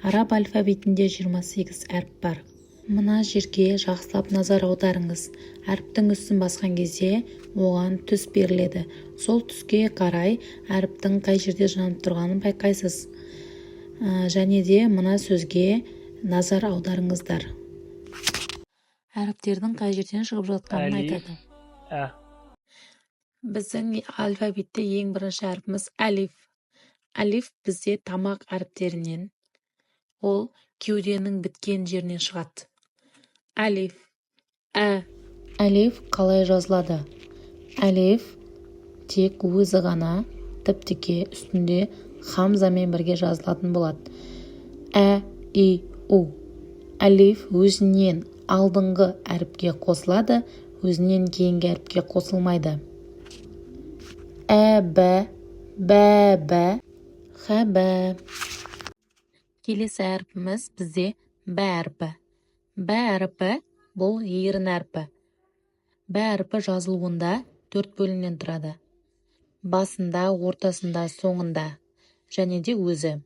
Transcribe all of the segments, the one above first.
Араб алфавитінде 28 әріп бар. Мына жерге жақсылап назар аударыңыз. Әріптің үстін басқан кезде оған түс беріледі. Сол түске қарай әріптің қай жерде жанып тұрғанын байқайсыз. Және де мына сөзге назар аударыңыздар. Әріптердің қай жерден шығып жатқанын айтады. Біздің алфавитте ең бірінші әріпіміз әлиф. Әлиф бізде тамақ әріптерінен, ол кеуденің біткен жерінен шығады. Әлиф. Әлиф қалай жазылады? Әлиф тек өзі ғана тіп-тіке үстінде хамзамен бірге жазылатын болады. И, У. Әлиф өзінен алдыңғы әріпке қосылады, өзінен кейінгі әріпке қосылмайды. Бә, хәбә. Келесі әріпіміз бізде бә әріпі. Бә әріпі бұл ерін әріпі. Бә әріпі жазылуында 4 бөлімнен тұрады. Басында, ортасында, соңында және де өзі.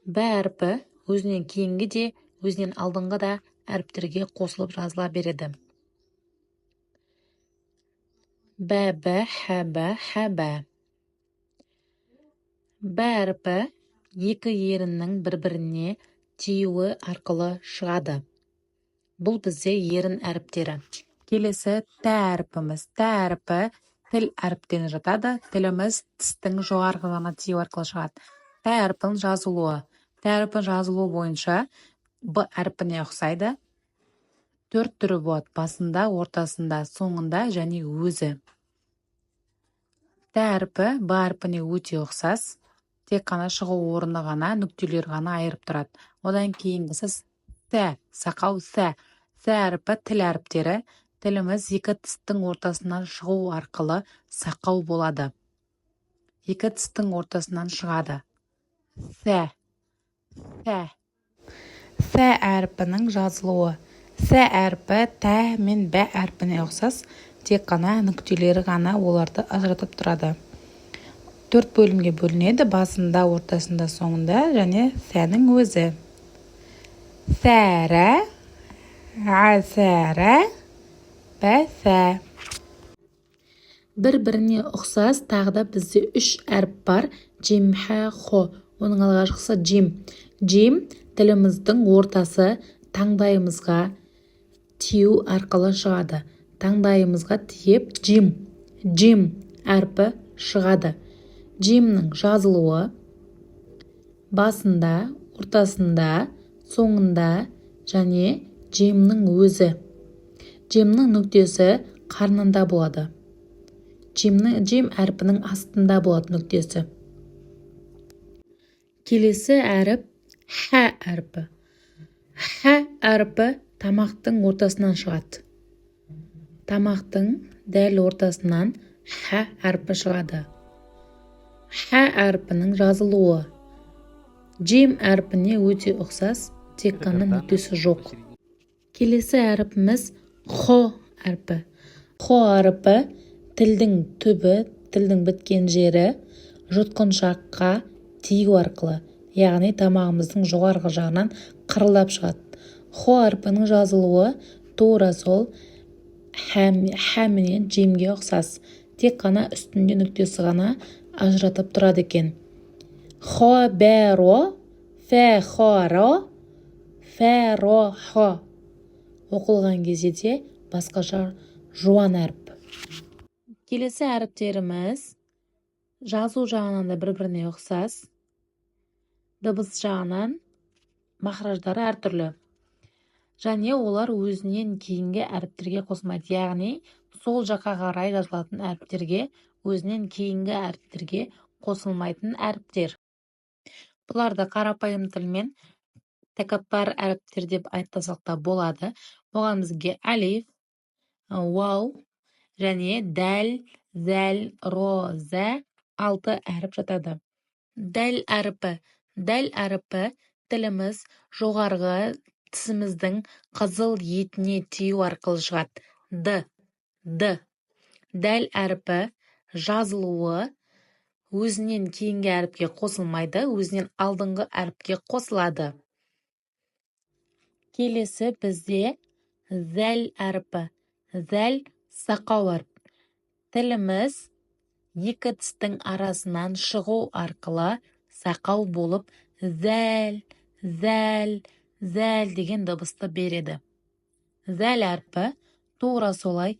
Бә әріпі өзінен кейінгі де, өзінен алдыңғы да әріптерге қосылып жазыла береді. Бә, хәбә. Бә әріпі екі еріннің бір-біріне тиюі арқылы шығады. Бұл бізде ерін әріптері. Келесі тә әріпіміз. Тә әріпі тіл әріптен жатады. Тіліміз тістің жоғарғы жағына тию арқылы шығады. Тә әріпінің жазылуы. Тә әріпінің жазылуы бойынша Б әріпіне ұқсайды. 4 түрі болады: басында, ортасында, соңында және өзі. Тә әріпі Б әріпіне өте ұқсас. Тек қана шығу орны ғана, нүктелер ғана айырып тұрады. Одан кейінгісі сә, сақау сә. Сә әріпі тіл әріптері. Тіліміз екі тістің ортасынан шығу арқылы сақау болады. Екі тістің ортасынан шығады. Сә. Сә әріпінің жазылуы. Сә әріпі тә мен бә әріпіне ұқсас, тек қана нүктелері ғана оларды ажыратып тұрады. 4 бөлімге бөлінеді: басында, ортасында, соңында және сәнің өзі. Сәрә, сәрә, бәсә. Бір-біріне ұқсас тағы да бізде 3 әріп бар: джим, хә, хо. Оның алғашқысы джим. Джим тіліміздің ортасы таңдайымызға тию арқылы шығады. Таңдайымызға тиіп джим әрпі шығады. Джимнің жазылуы басында, ортасында, соңында және джимнің өзі. Джимнің нүктесі қарнында болады. Джим әрпінің астында болады нүктесі. Келесі әріп хә әрпі. Хә әрпі тамақтың ортасынан шығады. Тамақтың дәл ортасынан хә әрпі шығады. Хә әрпінің жазылуы джим әрпіне өте ұқсас, тек қана нүктесі жоқ. Келесі әріпіміз хо әрпі. Хо әрпі тілдің түбі, тілдің біткен жері жұтқыншаққа тию арқылы, яғни тамағымыздың жоғарғы жағынан қырылдап шығады. Хо әрпінің жазылуы тура сол хә менен джимге ұқсас, тек қана үстінде нүктесі ғана ажыратып тұрады екен. Хо бә ро, фә хо ро, фә ро хо. Оқылған кезде де басқаша жуан әріп. Келесі әріптеріміз жазу жағынан да бір-біріне ұқсас, дыбыс жағынан махраждары әртүрлі. Және олар өзінен кейінгі әріптерге қосылмайды, яғни сол жаққа қарай жазылатын әріптерге өзінен кейінгі әріптерге қосылмайтын әріптер. Бұларды қарапайым тілмен тәкаппар әріптер деп айтсақ та болады. Оған бізге әлиф, вау және дәл, зәл, ро, зә 6 әріп жатады. Дәл әріпі тіліміз жоғарғы тісіміздің қызыл етіне тию арқылы шығады. Д. Дәл әріпі жазылуы өзінен кейінгі әріпке қосылмайды, өзінен алдыңғы әріпке қосылады. Келесі бізде зәл әріпі. Зәл сақау әріп. Тіліміз екі тістің арасынан шығу арқылы сақау болып зәл, зәл, зәл деген дыбысты береді. Зәл әрпі тура солай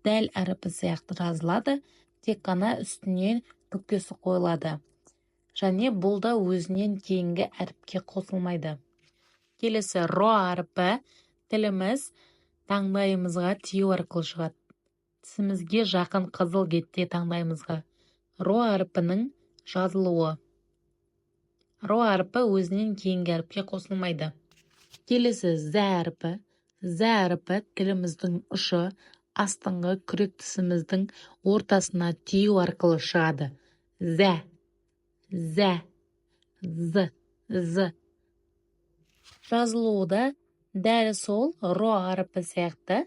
дәл әріпі сияқты жазылады, тек қана үстінен бүктесі қойылады. Және бұл да өзінен кейінгі әріпке қосылмайды. Келесі ро әрпі. Тіліміз таңдайымызға тию арқылы шығады. Тісімізге жақын қызыл кетте таңдайымызға. Ро әрпінің жазылуы. Ро әрпі өзінен кейінгі әріпке қосылмайды. Келесі зә әрпі. Зә әрпі тіліміздің ұшы астыңғы күрек тісіміздің ортасына тию арқылы шығады. Зә, зә, з, з. Жазылуы да дәл сол ро әрпі сияқты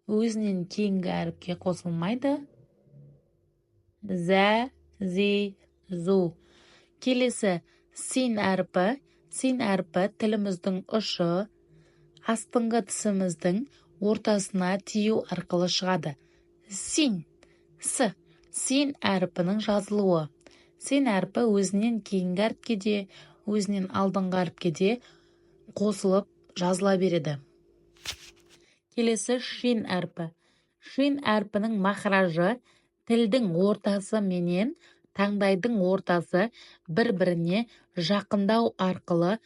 өзінен кейінгі әріпке қосылмайды. Зә, зи, зу. Келесі син әрпі. Син әрпі тіліміздің ұшы астыңғы тісіміздің ортасына тию арқылы шығады. Син, с. Син әрпінің жазылуы. Син әрпі өзінен кейінгі әріпке де, өзінен алдыңғы әріпке де қосылып жазыла береді. Келесі шин әрпі. Шин әрпінің махражы тілдің ортасы менен таңдайдың ортасы бір-біріне жақындау арқылы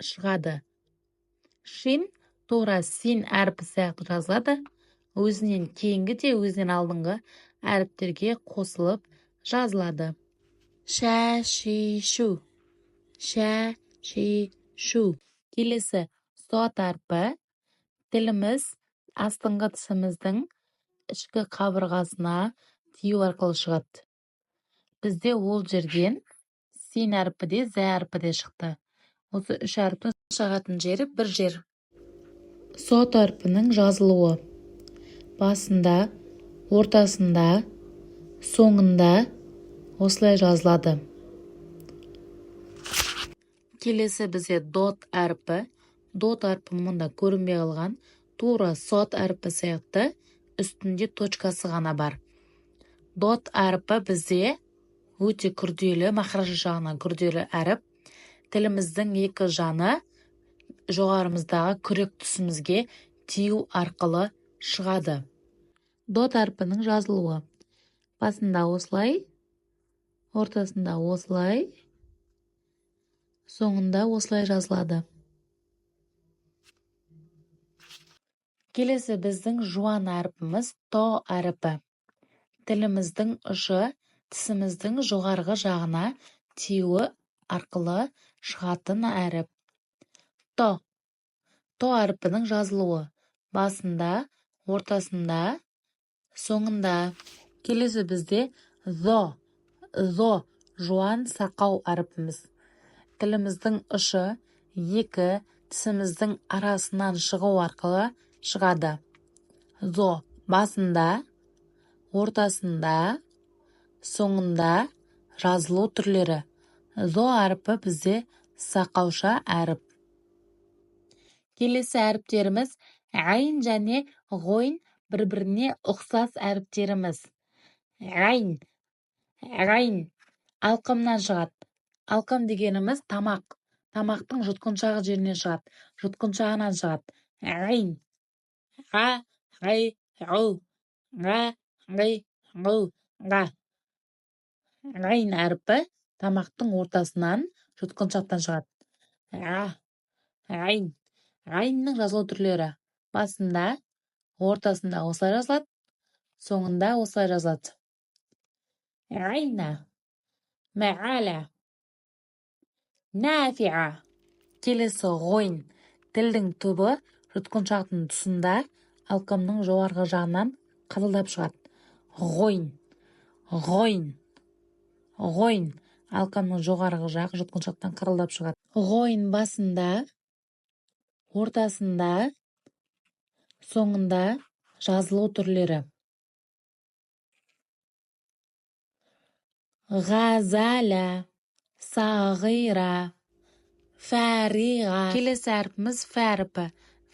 шығады. Шин тура син әрпі сияқты жазылады, өзінен кейінгі де өзінен алдыңғы әріптерге қосылып жазылады. Шә, ши, шу. Шә, ши, шу. Келесі сот әрпі. Тіліміз астыңғы тісіміздің ішкі қабырғасына тию арқылы шығады. Бізде ол жерден син әрпі де, зә әрпі де шықты. Осы үш әріптің шығатын жері бір жер. Сот әрпінің жазылуы. Басында, ортасында, соңында осылай жазылады. Келесі бізде дот әрпі. Дот әрпі мұнда көрінбей қалған. Тура сот әрпі сияқты үстінде точкасы ғана бар. Дот әрпі бізде өте күрделі, махражы жағынан күрделі әріп. Тіліміздің екі жаны жоғарымыздағы күрек тұсымызге тию арқылы шығады. Дот әрпінің жазылуы. Басында осылай, ортасында осылай, соңында осылай жазылады. Келесі біздің жуан әрпіміз то әрпі. Тіліміздің ұшы тісіміздің жоғарғы жағына тиюі арқылы шығатын әріп. То. То әрпінің жазылуы. Басында, ортасында, соңында. Келесі бізде зо. Зо жуан сақау әрпіміз. Тіліміздің ұшы екі тісіміздің арасынан шығу арқылы шығады. Зо басында, ортасында, соңында жазылу түрлері. Зо әрпі бізде сақауша әріп. Келесі әріптеріміз ғайн және ғойн бір-біріне ұқсас әріптеріміз. Ғайн. Ғайн алқымнан шығады. Алқым дегеніміз тамақ. Тамақтың жұтқыншағы жерінен шығады. Жұтқыншағынан шығады. Ғайн. Ға, ғай, ғу. Ға, ғай, ғу. Ға. Ғайн әрпі тамақтың ортасынан жұтқыншақтан шығады. Ға. Ғайн. Ғайнның жазылу түрлері. Басында, ортасында осылай жазылады, соңында осылай жазылады. Ғайна. Мәғала. Нафиға. Келесі ғойн. Тілдің түбі жұтқыншақтың тұсында алқымның жоғарғы жағынан қырылдап шығады. Ғойн. Ғойн. Ғойн. Алқымның жоғарғы жағы жұтқыншақтан қырылдап шығады. Ғойн басында, ортасында, соңында жазылу түрлері. ғазала, сағира, фәриға. Келесі әрпіміз фә әрпі.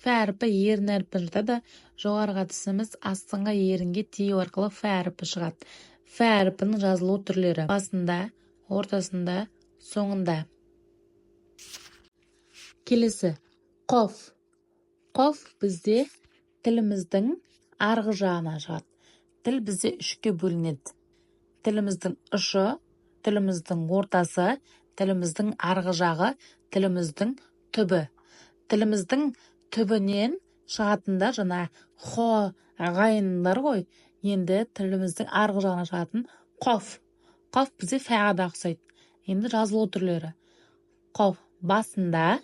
Фә әрпі ерін әрпін жатады. Жоғарыға тісіміз астыңғы ерінге тию арқылы фә әрпі шығады. Фә әрпінің жазылу түрлері: басында, ортасында, соңында. Келесі қоф. Қоф бізде тіліміздің арғы жағына шығады. Тіл бізде үшке бөлінеді: тіліміздің ұшы, тіліміздің ортасы, тіліміздің арғы жағы, тіліміздің түбі. Тіліміздің түбінен шығатында жаңа хо, ғайындар ғой. Енді тіліміздің арғы жағына шығатын қоф. Қоф бізде фәға да ұқсайды. Енді жазылу түрлері: қоф басында,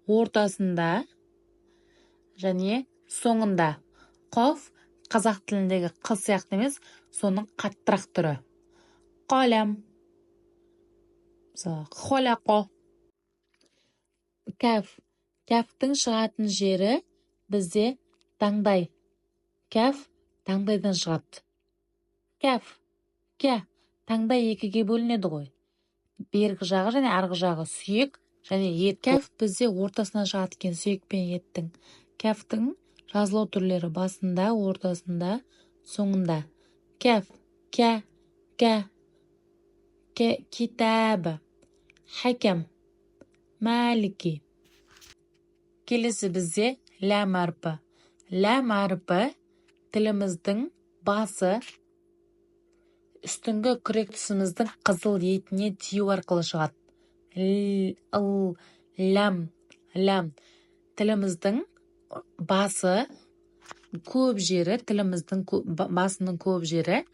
ортасында және соңында. Қоф қазақ тіліндегі қ сияқты емес, соның қаттырақ түрі. Қолам, қолақо. Кәф. Кәфтің шығатын жері бізде таңдай. Кәф таңдайдан шығады. Кәф. Кә. Таңдай екіге бөлінеді ғой. Бергі жағы және арғы жағы сүйек және ет. Кәф бізде ортасынан шығады екен, сүйек пен еттің. Кәфтің жазылу түрлері: басында, ортасында, соңында. Кәф. Кә. Кә. Китабы, хәкәм, мәлики. Келесі бізде ләм әрпі. Ләм әрпі тіліміздің басы үстіңгі күрек тұсымыздың қызыл етіне тию арқылы шығады. Ләм. Ләм. Тіліміздің басы көп жері, тіліміздің басының көп жері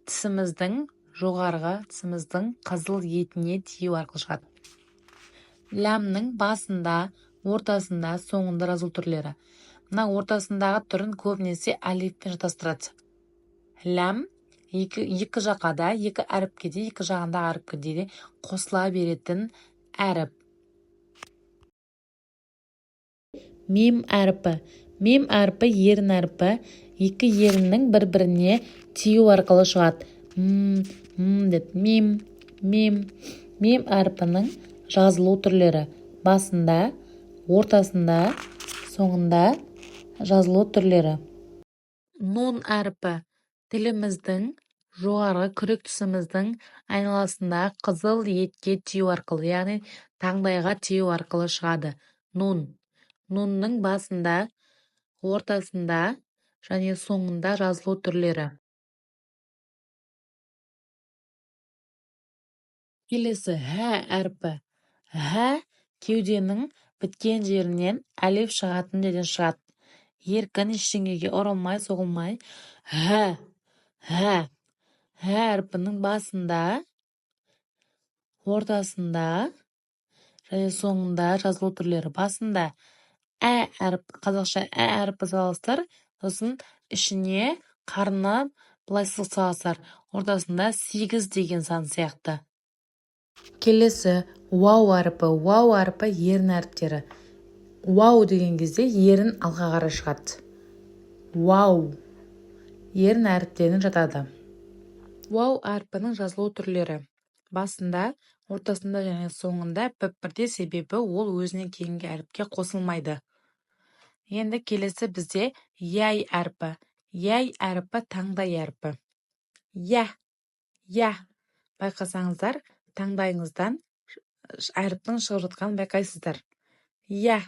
тісіміздің жоғарғы тісіміздің қызыл етіне тию арқылы шығады. Ләмнің басында, ортасында, соңында жазылу түрлері: мына ортасындағы түрін көбінесе алифпен жатастырады. Ләм екі жаққа да, екі әріпке де, екі жағында әріпке де қосыла беретін әріп. Мим әріпі. Мим әріпі ерін әріпі. Екі еріннің бір-біріне тию арқылы шығады. Деп. Мим. Мим әріпінің жазылу түрлері: басында, ортасында, соңында жазылу түрлері. Нун әріпі тіліміздің жоғарғы күрек тұсымыздың айналасында қызыл етке тию арқылы, яғни таңдайға тию арқылы шығады. Нун. Нунның басында, ортасында және соңында жазылу түрлері. Келесі хә әрпі. Хә кеуденің біткен жерінен әлif шығатын жерден шығады. Еркін, ештеңеге ұрылмай, соғылмай. Хә. Хә. Хә әрпінің басында, ортасында және соңында жазылу түрлері. Басында әріп, қазақша әріпі саласыздар, сосын ішіне қарына былай саласыздар. Ортасында 8 деген сан сияқты. Келесі уау әріпі. Уау әріпі ерін әріптері. Уау деген кезде ерін алға қарай шығады. Уау. Ерін әріптерінен жатады. Уау әрпінің жазылу түрлері: басында, ортасында және соңында бір-бірде, себебі ол өзінен кейінгі әріпке қосылмайды. Енді келесі бізде яй әрпі. Яй әрпі таңдай әрпі. Я. Байқасаңыздар, таңдайыңыздан әріптің шығып жатқанын байқайсыздар. Я.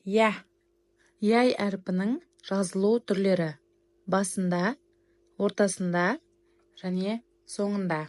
Яй әрпінің жазылу түрлері: басында, ортасында және соңында.